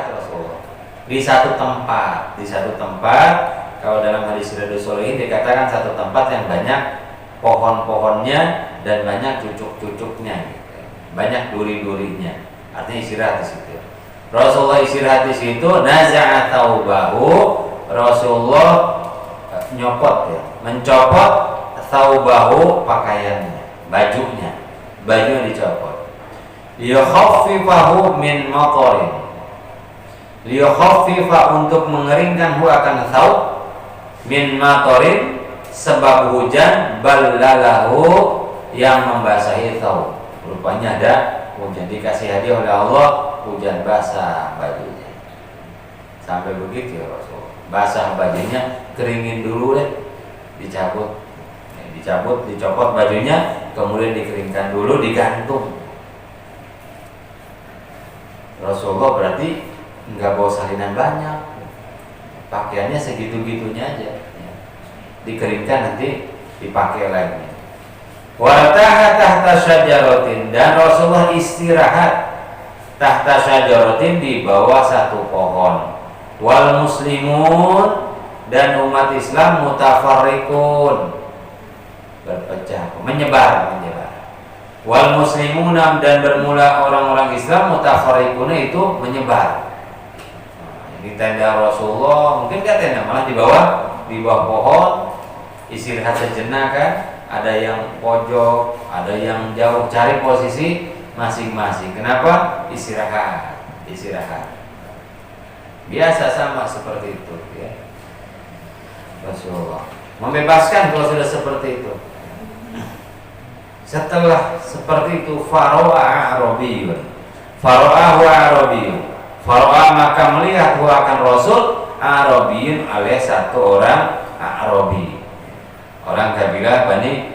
istirahat Rasulullah di satu tempat. Di satu tempat, kalau dalam hadis Riyadhus Shalihin dikatakan satu tempat yang banyak pohon-pohonnya dan banyak cucuk-cucuknya, banyak duri-durinya. Artinya istirahat di situ. Rasulullah istirahat di situ. Naza'a thawbahu, Rasulullah nyopot ya, mencopot thawbahu, pakaiannya, bajunya dicopot. Liyakhaffifahu min matarin, liyakhaffifa, untuk mengeringkan hu akan thawb, min matarin, sebab hujan, ballalahu, yang membasahi thawb. Rupanya ada hujan, dikasih hadiah oleh Allah hujan basah bajunya. Sampai begitu ya Rasul, basah bajunya, keringin dulu deh, dicopot bajunya, kemudian dikeringkan dulu, digantung. Rasulullah berarti nggak bawa salinan banyak, pakaiannya segitu-gitunya aja ya. Dikeringkan nanti dipakai lagi. Wartaha tahta syajaratin, dan Rasulullah istirahat tahta syajaratin, di bawah satu pohon. Wal muslimun, dan umat Islam mutafarriqun, berpecah, menyebar. Wal muslimun, dan bermula orang-orang Islam, mutafarriquna, itu menyebar. Di tenda Rasulullah, mungkin gak tenda, malah di bawah pohon, istirahat sejenak kan. Ada yang pojok, ada yang jauh, cari posisi masing-masing. Kenapa? Istirahat. Biasa sama seperti itu ya. Rasulullah membebaskan kalau sudah seperti itu. Setelah seperti itu, faro'a Arabiyun, faro'a, maka melihat huwa akan Rasul, Arabiyun, alias satu orang Arabi, orang kabilah Bani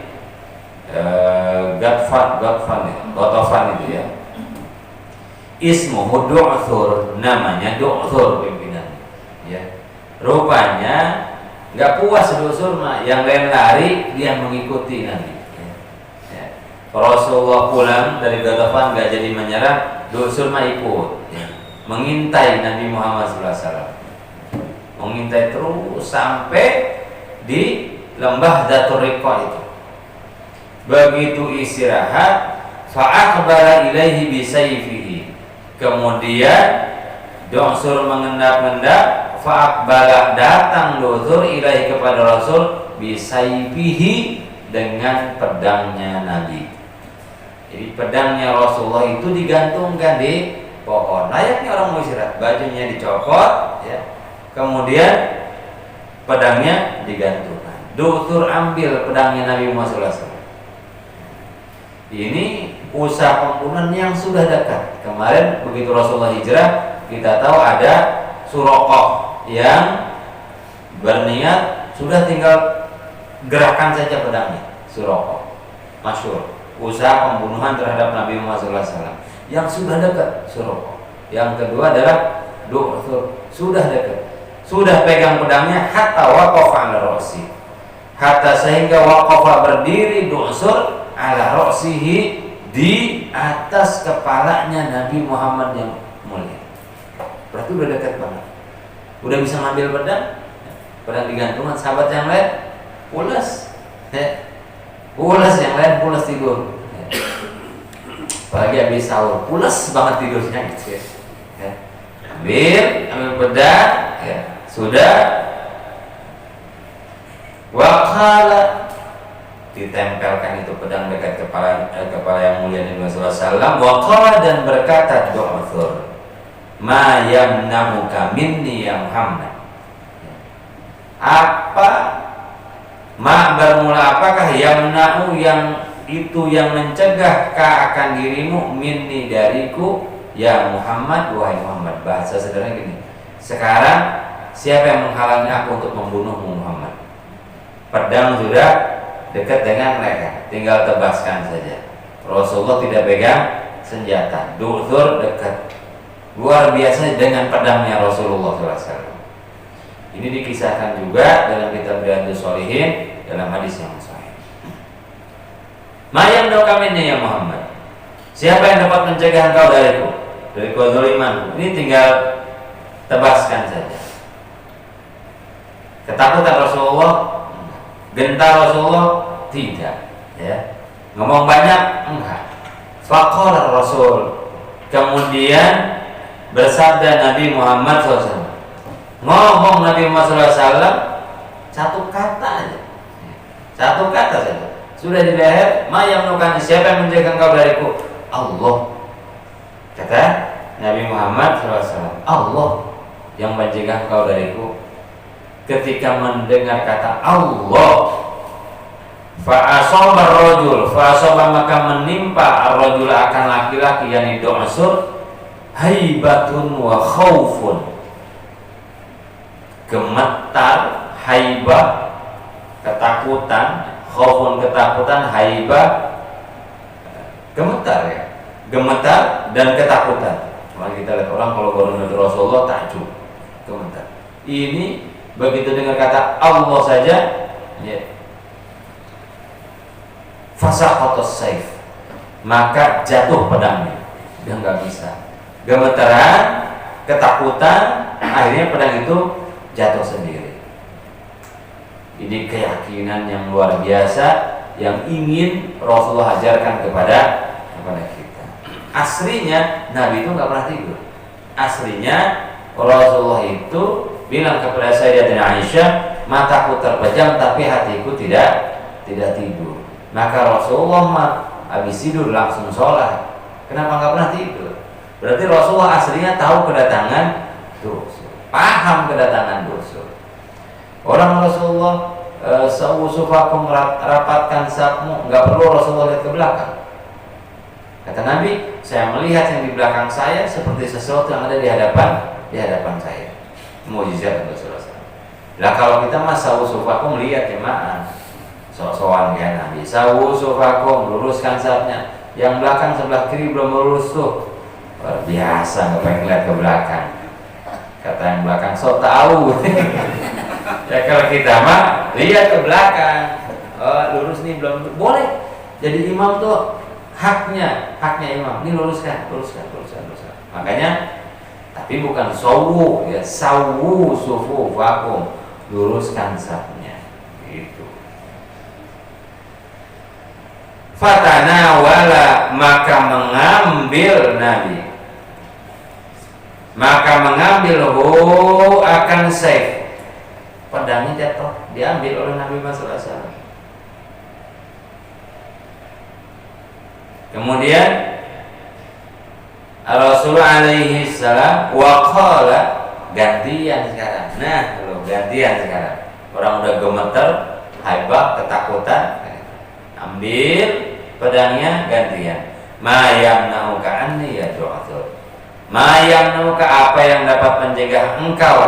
Ghatafan itu ya. Ismuhu Du'thur, namanya Du'thur pimpinan ya. Rupanya nggak puas Du'thur mah, yang lain lari dia mengikuti Nabi ya. Rasulullah pulang dari Ghatafan nggak jadi menyerang, Du'thur mah ikut ya. Mengintai Nabi Muhammad SAW, mengintai terus sampai di lembah Dzatur Riqa itu. Begitu istirahat, fa'aqbala ilaihi bisayfihi, kemudian Du'thur mengendap-endap, fa'aqbala, datang Du'thur ilaihi kepada Rasul, bisayfihi, dengan pedangnya Nabi. Jadi pedangnya Rasulullah itu digantungkan di pohon, layaknya orang mau istirahat, bajunya dicopot ya, kemudian pedangnya digantungkan. Du'thur ambil pedangnya Nabi Muhammad SAW. Ini usaha pembunuhan yang sudah dekat. Kemarin begitu Rasulullah hijrah, kita tahu ada Suraqah yang berniat, sudah tinggal gerakan saja pedangnya. Suraqah masyhur, usaha pembunuhan terhadap Nabi Muhammad SAW yang sudah dekat. Suraqah. Yang kedua adalah Du'thur, sudah dekat, sudah pegang pedangnya, hatta waqafa ala ra'si, hatta sehingga waqafa, berdiri Du'thur, ala ra'sihi, di atas kepalanya Nabi Muhammad yang mulia. Berarti udah dekat banget, udah bisa ngambil pedang digantungan. Sahabat yang lain pulas yang lain pulas tidur ya. Apalagi habis sahur pulas banget tidurnya gitu ya. Ambil pedang ya, sudah waqala, ditempelkan itu pedang dekat kepala yang mulia Nabi SAW. Waqala, dan berkata Du'thur, ma yamna'uka minni ya Muhammad. Apa ma bermula apakah, yamna'u, yang itu yang mencegah ka akan dirimu, minni, dariku, ya Muhammad, wahai Muhammad. Bahasa sederhana gini, sekarang siapa yang menghalangi aku untuk membunuhmu Muhammad? Pedang sudah dekat dengan mereka, tinggal tebaskan saja. Rasulullah tidak pegang senjata, Du'thur dekat, luar biasa dengan pedangnya Rasulullah SAW. Ini dikisahkan juga dalam kitab Riyadhus Shalihin dalam hadis yang sahih. Mayam dokaminnya ya Muhammad, siapa yang dapat mencegah engkau dari kezalimanku? Ini tinggal tebaskan saja. Ketakutan Rasulullah, gentar Rasulullah, tidak. Ya. Ngomong banyak, enggak. Faqala Rasul, kemudian bersabda Nabi Muhammad SAW. Ngomong Nabi Muhammad SAW satu kata aja, satu kata saja. Sudah di leher, ma yamnukani, siapa yang menjaga engkau dariku? Allah. Kata Nabi Muhammad SAW, Allah yang mencegah engkau dariku. Ketika mendengar kata Allah, fa'asaba rajul, fa'asaba maka menimpa ar-rajul akan laki-laki yang Du'sur haibatun wa khaufun, gemetar, haibah ketakutan, khaufun ketakutan, haibah gemetar ya, gemetar dan ketakutan. Maka kita lihat orang kalau baru dengar Rasulullah takjub, gemetar. Ini begitu dengar kata Allah saja, ya, fasaqatus saif, maka jatuh pedangnya, dia nggak bisa. Gemetaran, ketakutan, akhirnya pedang itu jatuh sendiri. Ini keyakinan yang luar biasa yang ingin Rasulullah ajarkan kepada kita. Aslinya Nabi itu nggak pernah tidur. Aslinya Rasulullah itu bilang kepada Sayyidatina Aisyah, mataku terpejam tapi hatiku tidak tidur. Maka Rasulullah habis tidur langsung sholat. Kenapa nggak pernah tidur? Berarti Rasulullah aslinya tahu kedatangan Du'sur, paham kedatangan Du'sur. Orang Rasulullah sawusufakum, rapatkan sapmu, nggak perlu Rasulullah lihat ke belakang. Kata Nabi, saya melihat yang di belakang saya seperti sesuatu yang ada di hadapan saya. Mukjizat Rasulullah. Lah kalau kita mas sawusufakum lihat jemaah, sok-sokan kayak Nabi. Sawusufakum, luruskan sapnya. Yang belakang sebelah kiri belum lurus tuh. Luar biasa, nggak pengen lihat ke belakang. Kata yang belakang, sok tahu. Ya kalau kita mah lihat ke belakang, lurus nih belum boleh. Jadi imam tuh haknya imam. Ini luruskan. Makanya, tapi bukan sawu, ya sawu sufu vakum, luruskan safnya. Gitu. Fatanawala, maka mengambil Nabi. Maka mengambil akan saif, pedangnya jatuh, diambil oleh Nabi Muhammad SAW. Kemudian Rasulullah alaihi salam waqala, gantian sekarang. Nah, gantian sekarang. Orang udah gemeter, haibah, ketakutan, ambil pedangnya gantian. Ma yamna'uka anni ya Du'sur. Ma yamna'uka, apa yang dapat mencegah engkau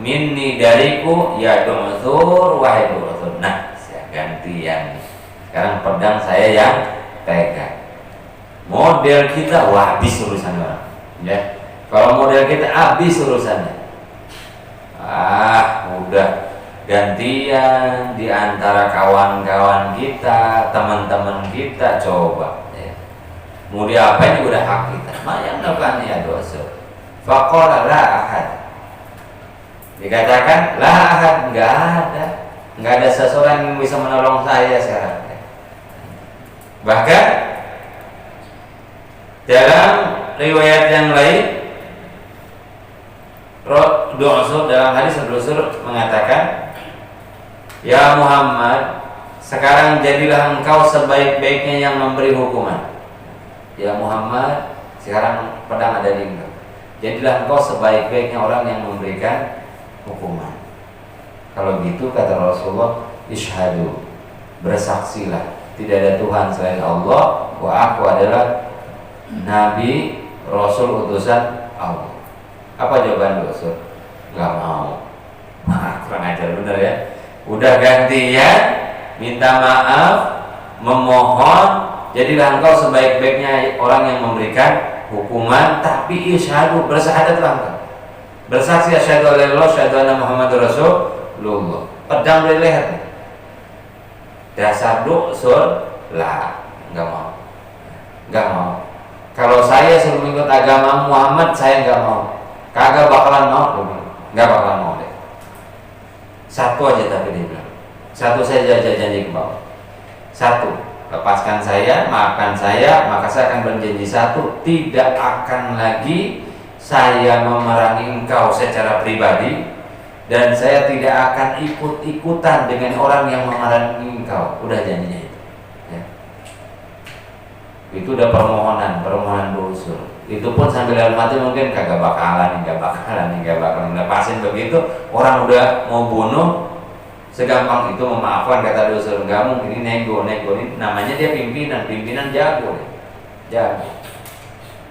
minni dariku ya Du'sur, wahai Du'sur. Nah, saya gantian. Sekarang pedang saya yang pegang. Model kita habis urusannya orang. Ya. Kalau model kita habis urusannya. Udah gantian di antara kawan-kawan kita, teman-teman kita, coba ya. Mau diapain juga udah hak kita. Yang melakukan ya Du'sur. Faqala la ahad. Dikatakan la ahad, enggak ada seseorang yang bisa menolong saya sekarang. Bahkan dalam riwayat yang lain, Du'sur dalam hadis Du'sur mengatakan, ya Muhammad, sekarang jadilah engkau sebaik-baiknya yang memberi hukuman. Ya Muhammad, sekarang pedang ada di engkau. Jadilah engkau sebaik-baiknya orang yang memberikan hukuman. Kalau gitu kata Rasulullah, ishadu, bersaksilah, tidak ada Tuhan selain Allah, wa aku adalah Nabi, Rasul, utusan Allah. Apa jawaban Du'sur? Gak mau. Kurang ajar bener ya. Udah gantian, minta maaf, memohon, jadilah engkau sebaik-baiknya orang yang memberikan hukuman, tapi isyhadu, bersahadatlah engkau. Bersaksi asyhadu alla ilaha illallah, asyhadu anna Muhammadar Rasulullah. Pedang dari leher. Dasar Du'sur, lah, enggak mau. Kalau saya suruh mengikut agama Muhammad, saya enggak mau. Kagak bakalan mau, nggak bakalan mau deh. Satu aja tapi dia bilang, satu saja janji ke bawah. Satu, lepaskan saya, maafkan saya, maka saya akan berjanji satu, tidak akan lagi saya memerangi engkau secara pribadi, dan saya tidak akan ikut-ikutan dengan orang yang memerangi engkau. Udah janjinya itu. Ya. Itu udah permohonan berusul. Itu pun sambil dalam hati mungkin kagak bakalan. Lepasin begitu, orang udah mau bunuh, segampang itu memaafkan kata dosa. Enggak mungkin, ini nego ini namanya dia pimpinan jago.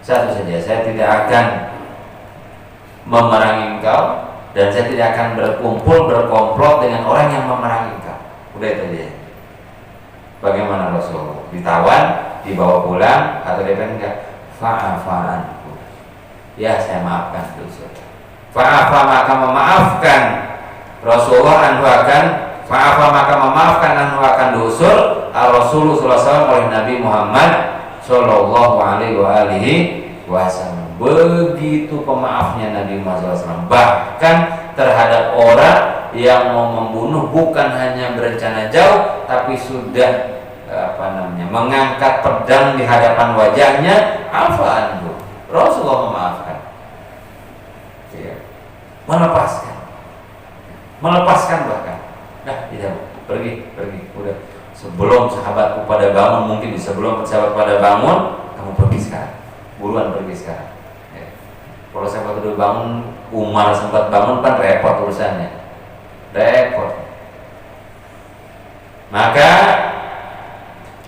Satu saja, saya tidak akan memerangi engkau, dan saya tidak akan berkomplot dengan orang yang memerangi engkau. Udah itu aja. Bagaimana Rasul? Ditawan, dibawa pulang, atau dia enggak? Fa'afanku, ya saya maafkan dosa. Fa'afa maka memaafkan Rasulullah anhu akan fa'afa maka memaafkan anhu akan dosa Rasulullah SAW oleh Nabi Muhammad Sallallahu Alaihi Wasallam. Begitu pemaafnya Nabi Muhammad SAW, bahkan terhadap orang yang mau membunuh, bukan hanya berencana jauh, tapi sudah mengangkat pedang di hadapan wajahnya. Afaan bu, Rasulullah memaafkan, ya. melepaskan bahkan. Nah, tidak, pergi, udah. Sebelum sahabatku pada bangun, mungkin sebelum sahabat pada bangun, kamu pergi sekarang, buruan pergi sekarang. Ya. Kalau sahabat udah bangun, Umar sempat bangun kan repot urusannya, repot. Maka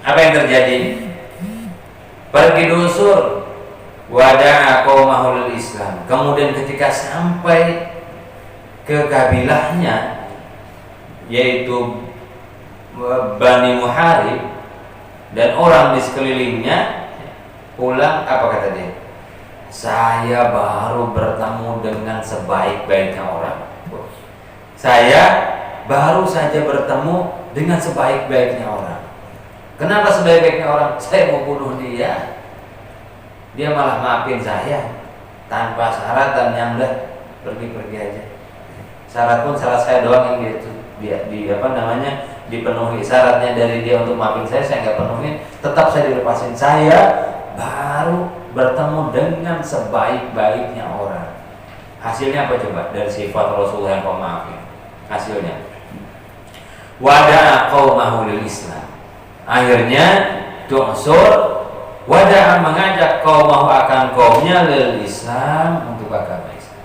apa yang terjadi? Pergi dusur, wada'a qaumahul Islam. Kemudian ketika sampai ke kabilahnya, yaitu Bani Muharib dan orang di sekelilingnya, pulang, apa kata dia? Saya baru bertemu dengan sebaik-baiknya orang. Saya baru saja bertemu dengan sebaik-baiknya orang. Kenapa sebaik-baiknya orang? Saya mau bunuh dia, dia malah maafin saya tanpa syarat, dan yang udah pergi aja. Syarat pun syarat saya doang yang dipenuhi. Syaratnya dari dia untuk maafin saya nggak penuhin, tetap saya dilepasin. Saya baru bertemu dengan sebaik-baiknya orang. Hasilnya apa coba? Dari sifat Rasulullah yang pemaaf. Hasilnya wada'a qaumahu lil Islam. Akhirnya Du'sur wada'a mengajak qaumahu akan kaumnya lil Islam, untuk agama Islam.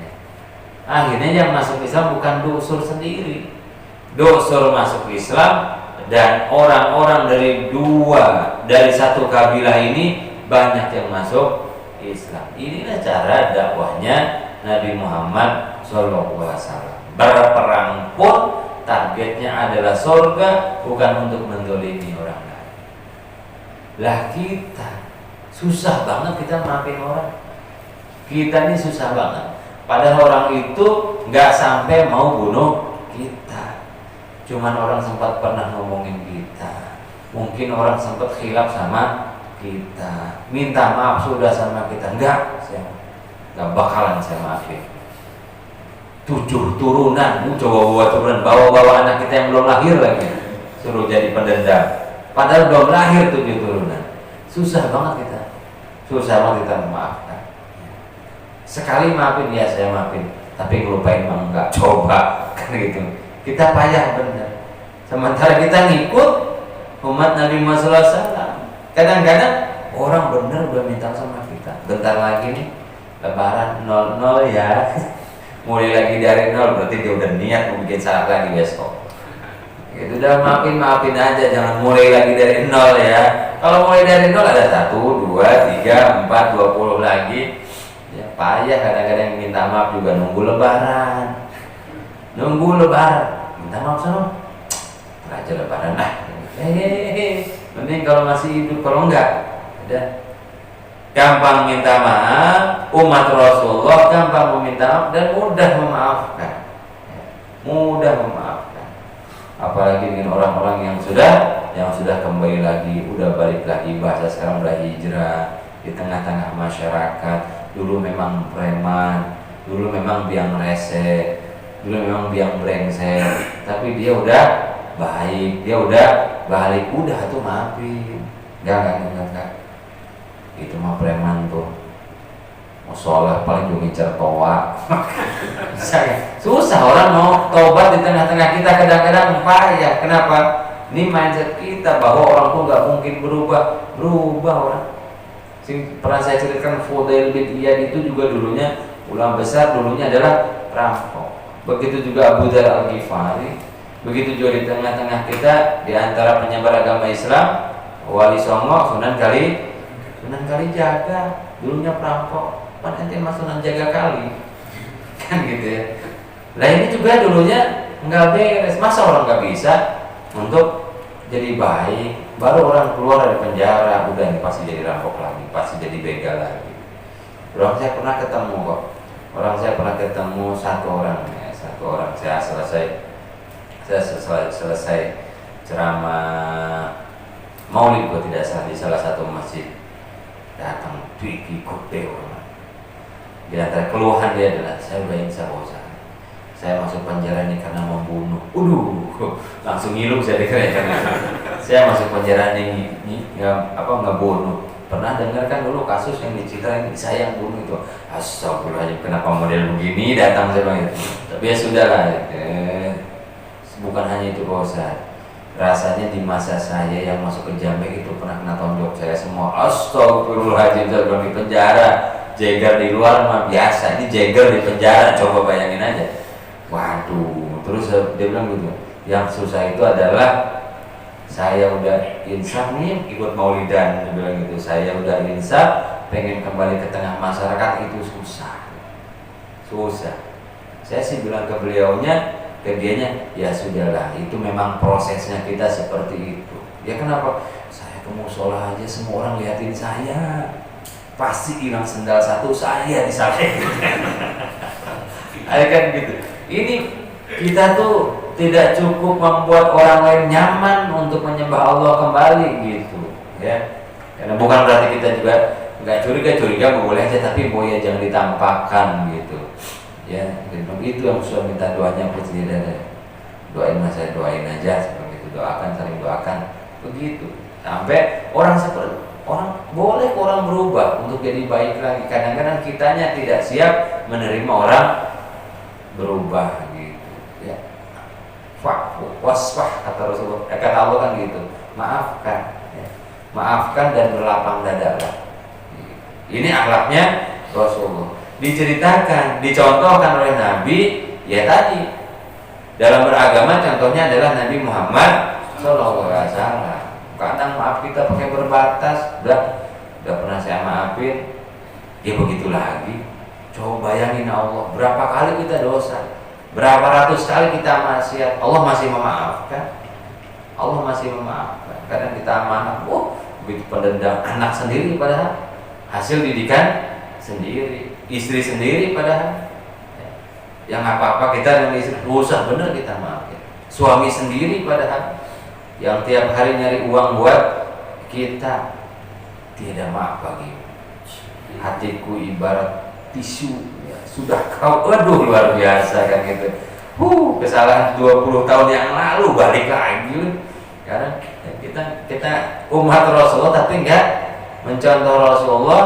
Ya. Akhirnya yang masuk Islam bukan Du'sur sendiri. Du'sur masuk Islam, dan orang-orang dari satu kabilah ini banyak yang masuk Islam. Inilah cara dakwahnya Nabi Muhammad SAW. Berperang pun targetnya adalah surga, bukan untuk mendolimi orang lain. Lah kita susah banget kita maafin orang. Kita ini susah banget. Padahal orang itu nggak sampai mau bunuh kita. Cuman orang sempat pernah ngomongin kita. Mungkin orang sempat khilaf sama kita. Minta maaf sudah sama kita. Enggak, saya nggak bakalan saya maafin. 7 turunan, coba bawa anak kita yang belum lahir lagi, suruh jadi pendendam. Padahal belum lahir 7 turunan. Susah banget kita memaafkan. Sekali maafin, ya saya maafin, tapi ngelupain mah enggak. Coba kan gitu. Kita payah bener. Sementara kita ngikut umat Nabi Muhammad SAW. Kadang-kadang orang bener udah minta sama kita. Bentar lagi nih Lebaran 00 ya. Mulai lagi dari 0, berarti dia udah niat mau bikin syarat lagi besok. Itu udah maafin aja, jangan mulai lagi dari 0 ya. Kalau mulai dari 0 ada 1, 2, 3, 4, 20 lagi. Ya payah kadang-kadang minta maaf juga nunggu lebaran. Minta maaf sama aja lebaran mending kalau masih hidup, kalau enggak udah gampang minta maaf. Umat Rasulullah gampang meminta maaf dan mudah memaafkan. Apalagi dengan orang-orang yang sudah kembali lagi, udah balik lagi, bahasa sekarang udah hijrah di tengah-tengah masyarakat, dulu memang preman, dulu memang biang rese, dulu memang biang brengsek, tapi dia udah baik, dia udah balik, udah tuh maafin. Enggak. Itu mah preman tuh. Mau sholat paling juga ngincer toa. Susah orang mau tobat di tengah-tengah kita kadang-kadang payah. Kenapa? Ini mindset kita bahwa orang tuh nggak mungkin berubah orang. Pernah saya ceritakan Fudail bin Iyad itu juga dulunya ulama besar, dulunya adalah perampok. Begitu juga Abu Dzar Al-Ghifari. Begitu juga di tengah-tengah kita, di antara penyebar agama Islam, Wali Songo, Sunan Kalijaga, dulunya perampok. Nanti mas Sunan jaga kali, kan gitu ya. Nah ini juga dulunya nggak beres. Masa orang nggak bisa untuk jadi baik, baru orang keluar dari penjara, udah nih pasti jadi rampok lagi, pasti jadi begal lagi. Orang saya pernah ketemu satu orang, saya selesai ceramah Maulid kalau tidak salah di salah satu masjid, datang ikut orang. Di antara keluhan dia adalah, saya udah insya Allah saya masuk penjara ini karena membunuh. Langsung ngilu saya dengar. Saya masuk penjara ini ngebunuh. Pernah dengar kan dulu kasus yang diceritain saya yang bunuh itu. Astagfirullahaladzim, kenapa model begini datang saya bilang itu. Tapi ya sudahlah. Bukan hanya itu Pak Ustaz. Rasanya di masa saya yang masuk ke Jamek itu pernah kena tonjok saya semua. Astagfirullahaladzim, saya bilang di penjara. Jeger di luar mah biasa, ini jeger di penjara, coba bayangin aja. Waduh, terus dia bilang gitu, yang susah itu adalah saya udah insaf nih ikut maulidan, dia bilang gitu, saya udah insaf, pengen kembali ke tengah masyarakat itu susah. Saya sih bilang ke beliaunya, ke dianya, ya sudahlah, itu memang prosesnya kita seperti itu. Ya kenapa? Saya ke musola aja semua orang liatin saya. Pasti hilang sendal satu, saya disalahin. Ada kan gitu. Ini kita tuh tidak cukup membuat orang lain nyaman untuk menyembah Allah kembali gitu, ya. Karena bukan berarti kita juga nggak curiga boleh aja, tapi boya jangan ditampakkan gitu, ya. Itu yang sudah minta doanya putri dada. Doain mas, saya doain aja seperti itu, doakan, saling doakan, begitu. Sampai orang boleh orang berubah untuk jadi baik lagi. Kadang-kadang kitanya tidak siap menerima orang berubah gitu, ya. Wasfah kata Rasulullah, kata Allah kan gitu, maafkan, ya. Maafkan dan berlapang dadalah. Ini akhlaknya Rasulullah. Diceritakan, dicontohkan oleh Nabi, ya tadi dalam beragama contohnya adalah Nabi Muhammad SAW. Kadang maaf kita pakai berbatas, udah pernah saya maafin, ya begitu lagi. Coba bayangin Allah, berapa kali kita dosa, berapa ratus kali kita maksiat, Allah masih memaafkan. Kadang kita amanah, begitu pendendam, anak sendiri padahal, hasil didikan sendiri, istri sendiri padahal, yang apa-apa kita dengan istri, usah bener kita maafin. Suami sendiri padahal, yang tiap hari nyari uang buat kita, tidak maaf bagi. Hatiku ibarat tisu, ya, sudah kau, aduh luar biasa kan gitu. Kesalahan 20 tahun yang lalu balik lagi. Karena kita umat Rasulullah tapi enggak mencontoh Rasulullah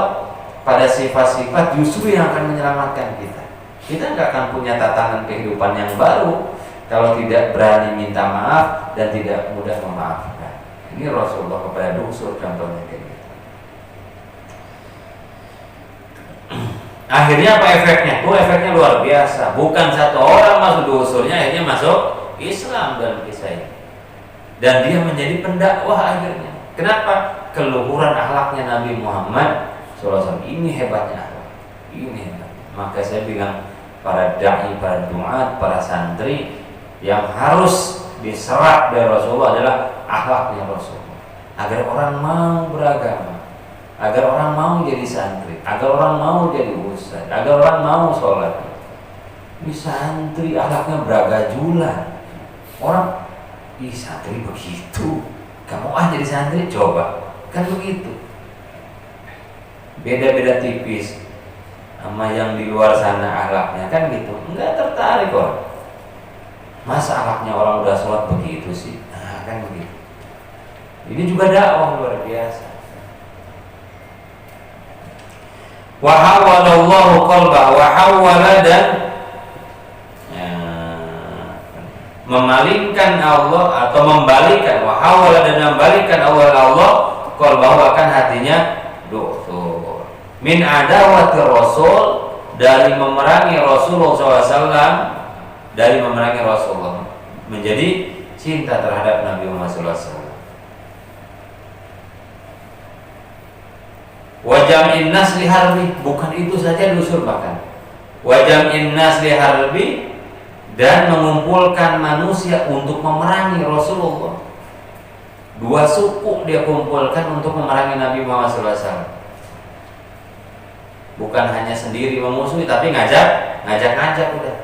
pada sifat-sifat justru yang akan menyelamatkan kita. Kita enggak akan punya tatanan kehidupan yang baru kalau tidak berani minta maaf dan tidak mudah memaafkan. Ini Rasulullah kepada dusur contohnya kayak gitu. Akhirnya apa efeknya? Efeknya luar biasa. Bukan satu orang masuk dusurnya, akhirnya masuk Islam dalam kisah ini. Dan dia menjadi pendakwah akhirnya. Kenapa? Keluhuran akhlaknya Nabi Muhammad SAW. Ini hebatnya akhlak. Ini hebat. Maka saya bilang para dai, para duat, para santri, yang harus diserap dari Rasulullah adalah akhlaknya Rasulullah, agar orang mau beragama, agar orang mau jadi santri, agar orang mau jadi ustaz, agar orang mau sholat. Ini santri akhlaknya beragajulan, orang santri begitu, kamu jadi santri, coba kan begitu, beda-beda tipis. sama yang di luar sana akhlaknya kan gitu, enggak tertarik kok. Masa akhlaknya orang udah sholat begitu sih? Nah kan begitu. Ini juga dakwah luar biasa. Wa hawwalallahu qalbah, wa hawwala, dan memalingkan Allah atau membalikan, wa hawwala, dan membalikan Allah qalbahu, akan hatinya du'thur. Min adawati Rasul, dari memerangi Rasulullah SAW, dari memerangi Rasulullah menjadi cinta terhadap Nabi Muhammad SAW. Wajam'in nas li harbi, bukan itu saja dusur, bahkan wajam'in nas li harbi, dan mengumpulkan manusia untuk memerangi Rasulullah. Dua suku dia kumpulkan untuk memerangi Nabi Muhammad SAW. Bukan hanya sendiri memusuhi, tapi ngajak udah.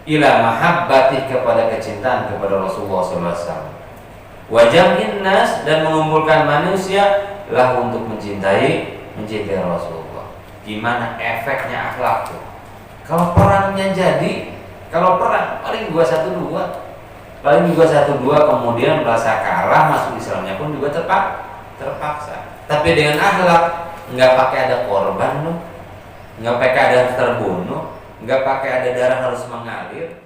Ila mahabbati, kepada kecintaan kepada Rasulullah SAW. Wajam'in nas, dan mengumpulkan manusia lah untuk mencintai Rasulullah. Gimana efeknya akhlak tuh? Kalau perangnya jadi, kalau perang paling 2-1-2, kemudian merasa kalah, masuk Islamnya pun juga terpaksa. Tapi dengan akhlak, nggak pakai ada korban loh, nggak pakai ada terbunuh, nggak pakai ada darah harus mengalir.